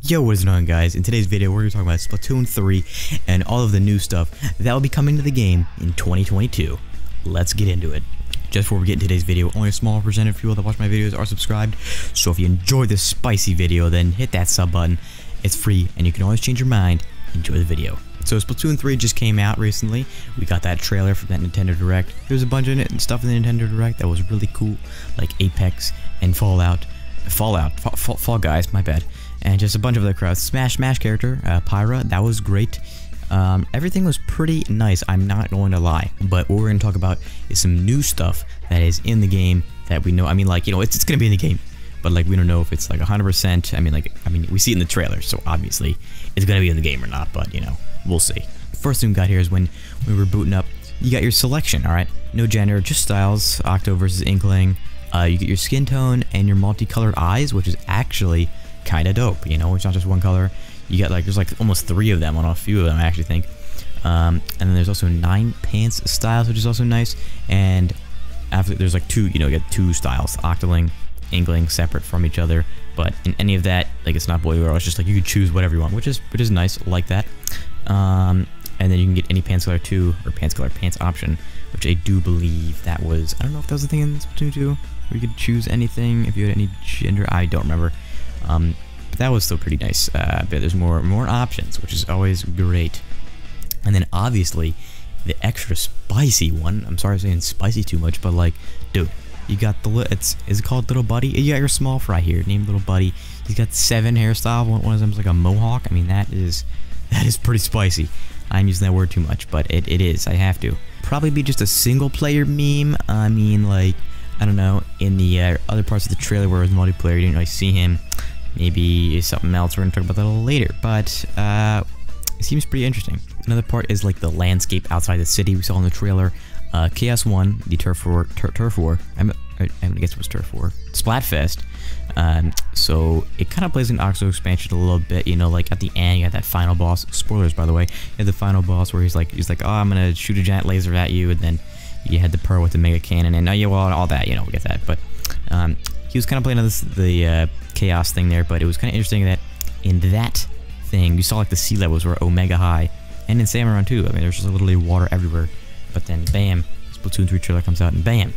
Yo, what is going on, guys? In today's video, we're going to talk about Splatoon 3 and all of the new stuff that will be coming to the game in 2022. Let's get into it. Just before we get into today's video, only a small percentage of people that watch my videos are subscribed, so if you enjoyed this spicy video, then hit that sub button. It's free, and you can always change your mind. Enjoy the video. So Splatoon 3 just came out recently. We got that trailer from that Nintendo Direct. There's a bunch of stuff in the Nintendo Direct that was really cool, like Apex and Fall Guys, my bad. And just a bunch of other crowds. Smash character, Pyra, that was great. Everything was pretty nice, I'm not going to lie. But what we're going to talk about is some new stuff that is in the game that we know. I mean, like, you know, it's going to be in the game, but like we don't know if it's like 100%. I mean, we see it in the trailer, so obviously it's going to be in the game or not, but you know, we'll see. First thing we got here is when we were booting up, you got your selection, alright? No gender, just styles, Octo versus Inkling. You get your skin tone and your multicolored eyes, which is actually kind of dope, you know? It's not just one color. You get like, there's like almost 3 of them on a few of them, I actually think. And then there's also 9 pants styles, which is also nice. And after, there's like 2, you know, you get 2 styles, Octoling, Inkling, separate from each other. But in any of that, like, it's not boy or girl, it's just like you can choose whatever you want, which is nice, like that. And then you can get any pants color 2 or pants option, which I do believe that was, I don't know if that was the thing in Splatoon 2, where you could choose anything if you had any gender, I don't remember. But that was still pretty nice. But there's more options, which is always great. And then obviously the extra spicy one. I'm sorry I'm saying spicy too much, but like, dude, you got the is it called Little Buddy? You got your small fry here, named Little Buddy. He's got 7 hairstyle. One of them's like a mohawk. I mean, that is pretty spicy. I'm using that word too much, but it is. I have to. Probably be just a single player meme. I mean, like, I don't know, in the other parts of the trailer where it was multiplayer, you didn't really see him. Maybe something else. We're going to talk about that a little later, but it seems pretty interesting. Another part is like the landscape outside the city we saw in the trailer. Chaos 1, the Turf War, I guess it was Turf War, Splatfest. So it kind of plays an Octo expansion a little bit, you know, like at the end you got that final boss, spoilers by the way, you had the final boss where he's like, oh, I'm gonna shoot a giant laser at you, and then you had the Pearl with the mega cannon, and now you all that, you know, we get that. But he was kind of playing the chaos thing there, but it was kind of interesting that in that thing you saw like the sea levels were omega high, and in Samurai too. I mean, there's just literally water everywhere, but then bam, Splatoon 3 trailer comes out and bam,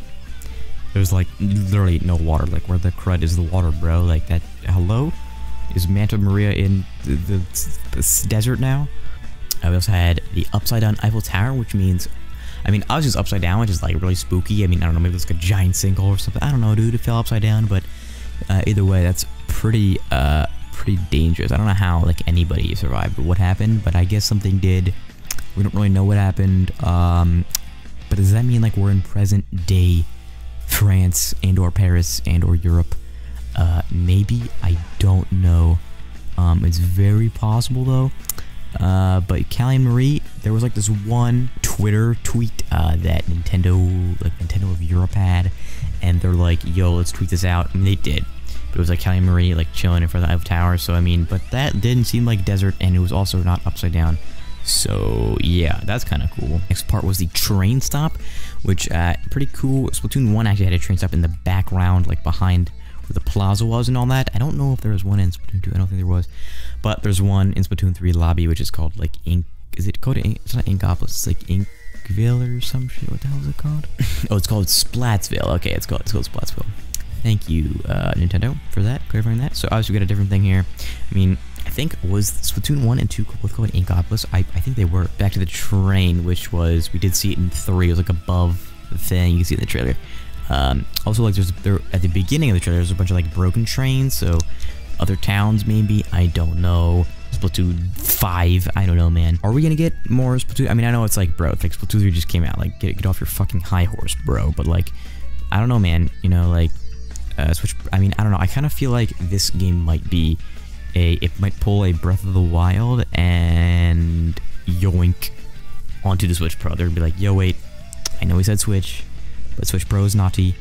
there's like literally no water. Like, where the crud is the water, bro? Like, that, hello? Is Manta Maria in the desert now? We also had the upside down Eiffel Tower, which means, I mean, obviously it's upside down, which is like really spooky. I mean, I don't know, maybe it's like a giant sinkhole or something. I don't know, dude, it fell upside down, but either way, that's pretty dangerous. I don't know how like anybody survived what happened, but I guess something did. We don't really know what happened. But does that mean like we're in present day France and or Paris and or Europe? Maybe, I don't know. It's very possible though. But Callie and Marie, there was like this one Twitter tweet that Nintendo of Europe had, and they're like, yo, let's tweet this out. I mean, they did, but it was like Callie and Marie like chilling in front of the Eiffel Tower. So I mean, but that didn't seem like desert, and it was also not upside down. So yeah, that's kind of cool. Next part was the train stop, which pretty cool. Splatoon 1 actually had a train stop in the background, like behind where the plaza was and all that. I don't know if there was one in Splatoon 2. I don't think there was, but there's one in Splatoon 3 lobby, which is called like Ink. Is it called Ink? It's not Inkopolis. It's like Inkville or some shit. What the hell is it called? Oh, it's called Splatsville. Okay, it's called Splatsville. Thank you, Nintendo, for that, clarifying that. So obviously we got a different thing here. I mean, I think was Splatoon 1 and 2 both called Inkopolis. I think they were. Back to the train, which was, we did see it in 3. It was like above the thing. You can see it in the trailer. Also, like there at the beginning of the trailer, there's a bunch of like broken trains. So other towns maybe. I don't know. Splatoon 5. I don't know, man. Are we gonna get more Splatoon? I mean, I know it's like, bro, it's like Splatoon 3 just came out. Like, get off your fucking high horse, bro. But like, I don't know, man. You know, like Switch. I mean, I don't know. I kind of feel like this game might be it might pull a Breath of the Wild and yoink onto the Switch Pro. They're gonna be like, yo, wait, I know we said Switch, but Switch Pro is naughty,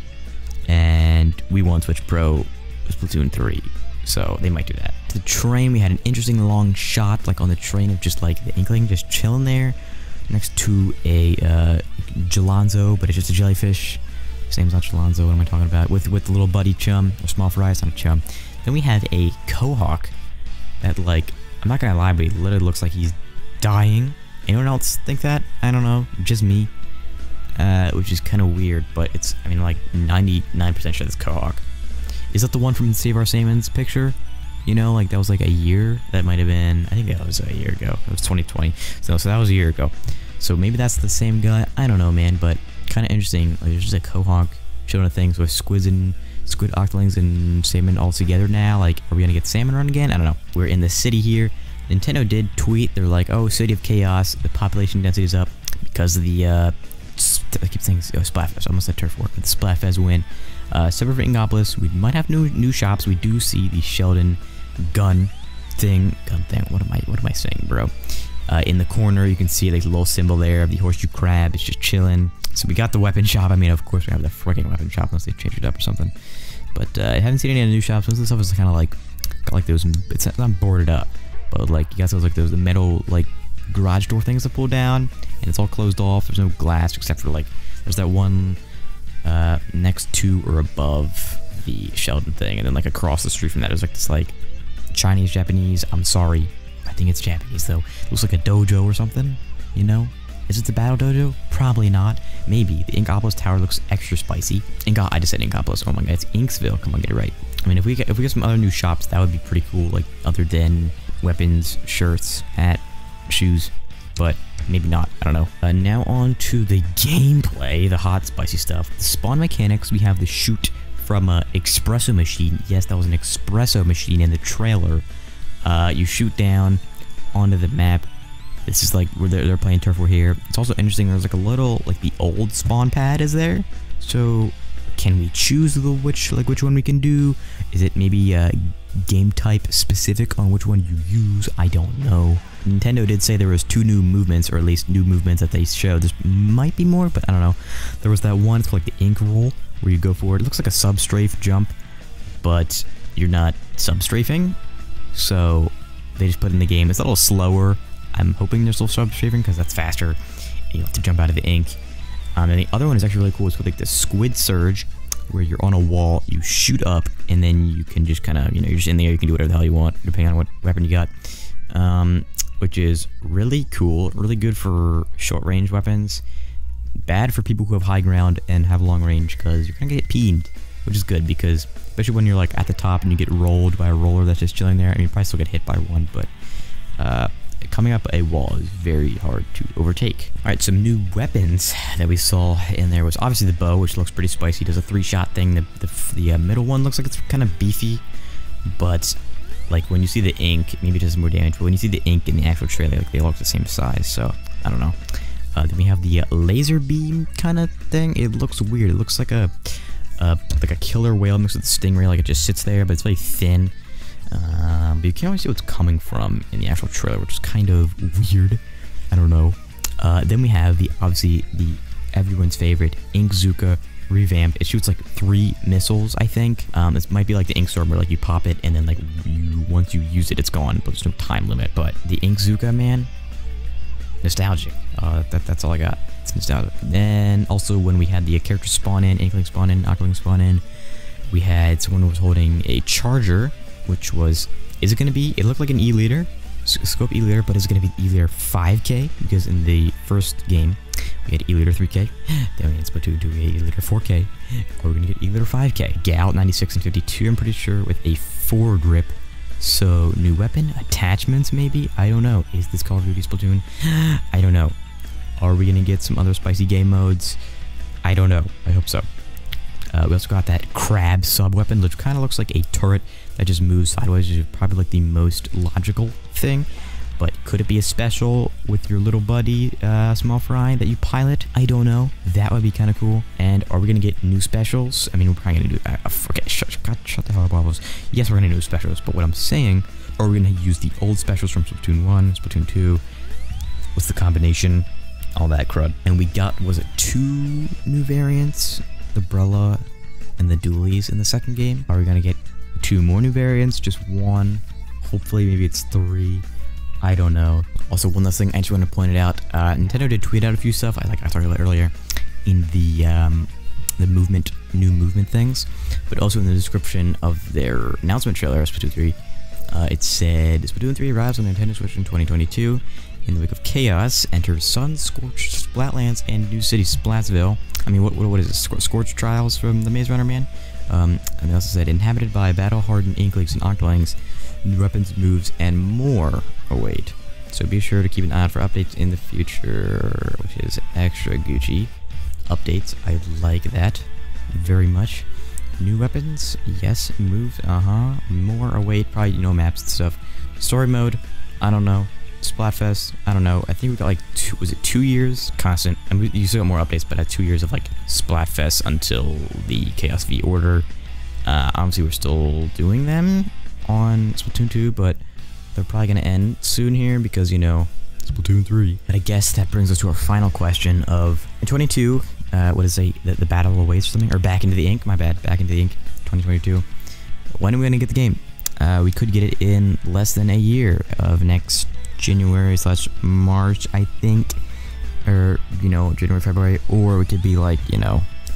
and we want Switch Pro Splatoon 3. So they might do that. The train, we had an interesting long shot, like on the train, of just like the Inkling just chilling there next to a Gelonzo, but it's just a jellyfish. His name's not Gelonzo, what am I talking about? With the little buddy chum, or small fry, it's not a chum. Then we have a Quahog that Like, I'm not gonna lie, but he literally looks like he's dying. Anyone else think that? I don't know, just me. Which is kind of weird, but it's, I mean, like 99% sure that's Quahog. Is that the one from Save Our Salmon's picture? You know, like that was like a year. That might have been, I think that was a year ago. It was 2020. So that was a year ago. So maybe that's the same guy. I don't know, man, but kind of interesting. Like there's just a Quahog showing things with squid octolings and salmon all together now. Like, are we gonna get salmon run again? I don't know. We're in the city here. Nintendo did tweet. They're like, oh, City of Chaos. The population density is up because of the I keep saying Splatfest. I almost said Turf War, but the Splatfest win. Separate from Ingopolis, we might have new shops. We do see the Sheldon gun thing. What am I saying, bro? In the corner, you can see like the little symbol there of the horseshoe crab. It's just chilling. So we got the weapon shop. I mean, of course we have the freaking weapon shop unless they changed it up or something. But I haven't seen any of the new shops. Most of the stuff is kind of like got like those. It's not boarded up, but like you got those like those metal like garage door things to pull down, and it's all closed off. There's no glass except for like there's that one next to or above the Sheldon thing, and then like across the street from that there's like this like Chinese, Japanese, I'm sorry, I think it's Japanese though, it looks like a dojo or something, you know? Is it the battle dojo? Probably not. Maybe. The Inkopolis Tower looks extra spicy. I just said Inkopolis. Oh my god, it's Inksville. Come on, get it right. I mean, if we get some other new shops, that would be pretty cool. Like other than weapons, shirts, hat, shoes, but maybe not. I don't know. Now on to the gameplay, the hot spicy stuff. The spawn mechanics. We have the shoot from a espresso machine. Yes, that was an espresso machine in the trailer. You shoot down onto the map. This is like where they're playing turf war here. It's also interesting. There's like a little like the old spawn pad is there. So can we choose which one we can do? Is it maybe game type specific on which one you use? I don't know. Nintendo did say there was 2 new movements, or at least new movements that they showed. There might be more, but I don't know. There was that one. It's called like the ink roll, where you go forward. It looks like a sub-strafe jump, but you're not sub-strafing. So they just put it in the game. It's a little slower. I'm hoping they're still sub-strafing because that's faster. And you have to jump out of the ink. And the other one is actually really cool. It's called like the squid surge, where you're on a wall, you shoot up, and then you can just kind of, you know, you're just in the air. You can do whatever the hell you want, depending on what weapon you got. Which is really cool, really good for short-range weapons. Bad for people who have high ground and have long range, because you're gonna get peened, which is good because, especially when you're like at the top and you get rolled by a roller that's just chilling there. I mean, you probably still get hit by one, but coming up a wall is very hard to overtake. All right, some new weapons that we saw in there was obviously the bow, which looks pretty spicy. Does a 3-shot thing. The middle one looks like it's kind of beefy, but like when you see the ink, maybe it does more damage. But when you see the ink in the actual trailer, like they all look the same size. So I don't know. Then we have the laser beam kind of thing. It looks weird. It looks like a killer whale mixed with a stingray. Like it just sits there, but it's very thin. But you can't really see what's coming from in the actual trailer, which is kind of weird. I don't know. Then we have obviously everyone's favorite Inkzooka revamp. It shoots like 3 missiles, I think. This might be like the Ink Storm, where like you pop it and then like once you use it, it's gone. But there's no time limit. But the Inkzooka, man, nostalgic. That's all I got. It's nostalgic. Then also when we had the character spawn in, Inkling spawn in, Octoling spawn in, we had someone who was holding a charger, which was, is it going to be, it looked like an E-liter, scope E-liter, but is it going to be E-liter 5K? Because in the first game, we had E-liter 3K, then we had Splatoon 2, we had E-liter 4K, or we're going to get E-liter 5K. Gal 96 and 52, I'm pretty sure, with a 4-grip. So, new weapon, attachments maybe? I don't know. Is this Call of Duty Splatoon? I don't know. Are we going to get some other spicy game modes? I don't know. I hope so. We also got that crab sub-weapon, which kind of looks like a turret that just moves sideways, which is probably like the most logical thing. But could it be a special with your little buddy, Small Fry, that you pilot? I don't know. That would be kind of cool. And are we going to get new specials? I mean, we're probably going to do... okay, shut the hell up, Waffles. Yes, we're going to do new specials, but what I'm saying, are we going to use the old specials from Splatoon 1, Splatoon 2? What's the combination? All that crud. And we got, was it 2 new variants? The Brella and the Dualies in the second game. Are we going to get 2 more new variants? Just 1? Hopefully, maybe it's 3. I don't know. Also, one last thing I just want to point it out. Nintendo did tweet out a few stuff, like I talked about earlier, in the new movement things, but also in the description of their announcement trailer, Splatoon 3. It said, Splatoon 3 arrives on the Nintendo Switch in 2022. In the wake of chaos, enter sun-scorched Splatlands and New City Splatsville. I mean, what is it? Scorched Trials from the Maze Runner Man? And they also said, inhabited by battle-hardened Inklings and Octolings, new weapons, moves, and more await. So be sure to keep an eye out for updates in the future, which is extra Gucci. Updates, I like that very much. New weapons, yes. Moves, more await, probably, maps and stuff. Story mode, I don't know. Splatfest, I don't know. I think we got like 2 years constant, and you still got more updates, but 2 years of like Splatfest until the Chaos V order. Obviously we're still doing them on Splatoon 2, but they're probably gonna end soon here because Splatoon 3. But I guess that brings us to our final question of in 22. What is the battle awaits or something, or Back into the Ink? My bad, Back into the Ink, 2022. When are we gonna get the game? We could get it in less than a year of next January/March, I think, or January, February, or it could be like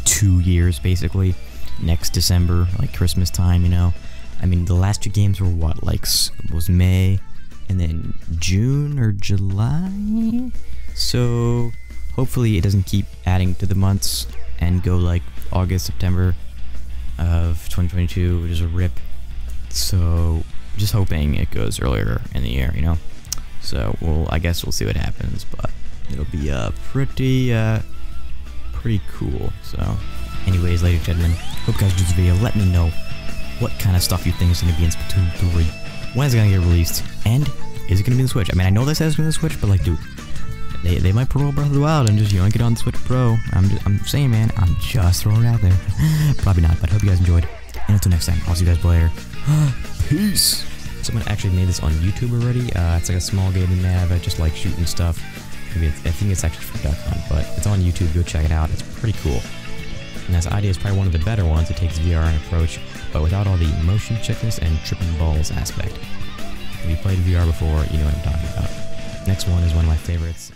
2 years basically, next December, like Christmas time. I mean, the last 2 games were what, like was May and then June or July, so hopefully it doesn't keep adding to the months and go like August, September of 2022, which is a rip. So just hoping it goes earlier in the year, So I guess we'll see what happens, but it'll be pretty cool. So anyways, ladies and gentlemen, hope you guys enjoyed this video. Let me know what kind of stuff you think is going to be in Splatoon 3. When is it going to get released? And is it going to be on the Switch? I mean, I know this has been on the Switch, but like, dude, they might put Breath of the Wild and just get on the Switch Pro. I'm saying, man, I'm just throwing it out there. Probably not, but I hope you guys enjoyed. And until next time, I'll see you guys later. Peace. Someone actually made this on YouTube already. It's like a small gaming map. I just like shooting stuff. I think it's actually for Duck Hunt, but it's on YouTube. Go check it out. It's pretty cool. And this idea is probably one of the better ones. It takes VR and approach, but without all the motion sickness and tripping balls aspect. If you played VR before, you know what I'm talking about. Next one is one of my favorites.